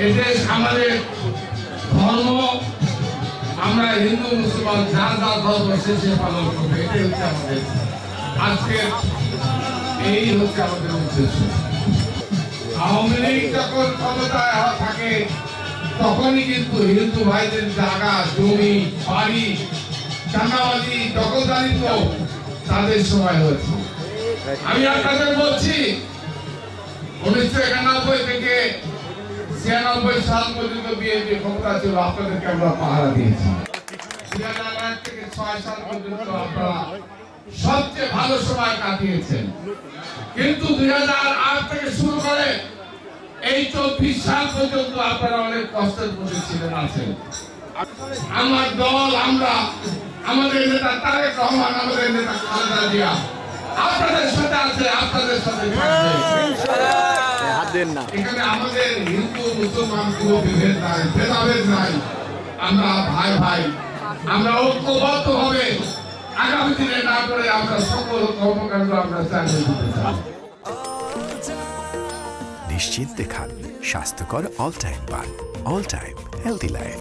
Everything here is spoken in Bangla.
এদেশ আমাদের ধর্ম, আমরা হিন্দু মুসলমান যা যা ধর্ম শেষে পালন করবো, এটাই হচ্ছে আমাদের আজকের, এই হচ্ছে আমাদের উদ্দেশ্য। আওয়ামী লীগ যখন ক্ষমতায় থাকে তখনই কিন্তু হিন্দু ভাইদের জায়গা জমি বাড়ি চাঁদাবাজি দখলদারিত্ব তাদের সময় হয়েছে। আমি আপনাদের বলছি 1991 থেকে 96 সাল পর্যন্ত বিএনপি ক্ষমতা ছিল, আপনাদেরকে আমরা পাহারা দিয়েছি। 2001 থেকে 6 সাল পর্যন্ত আপনারা সবচেয়ে ভালো সময় কাটিয়েছেন, কিন্তু 2008 থেকে শুরু করে এই 24 সাল পর্যন্ত আপনারা অনেক কষ্টের মধ্যে ছিলেন আছেন। আমার দল, আমরা, আমাদের নেতা তারেক রহমান, আমাদের নেতা খালেদা জিয়া আপনাদের সাথে আছে, আপনাদের সাথে এখানে আমাদের হিন্দু মুসলমান কোনো বিভেদ নাই, ভেদাভেদ নাই। আমরা ভাই ভাই, আমরা ঐক্যবদ্ধ হবে আগামী দিনে না করে আমরা সকল কর্মকাণ্ড আমরা চালিয়ে দিতে চাই। নিশ্চিন্তে খান স্বাস্থ্যকর অল টাইম পান, অল টাইম হেলদি লাইফ।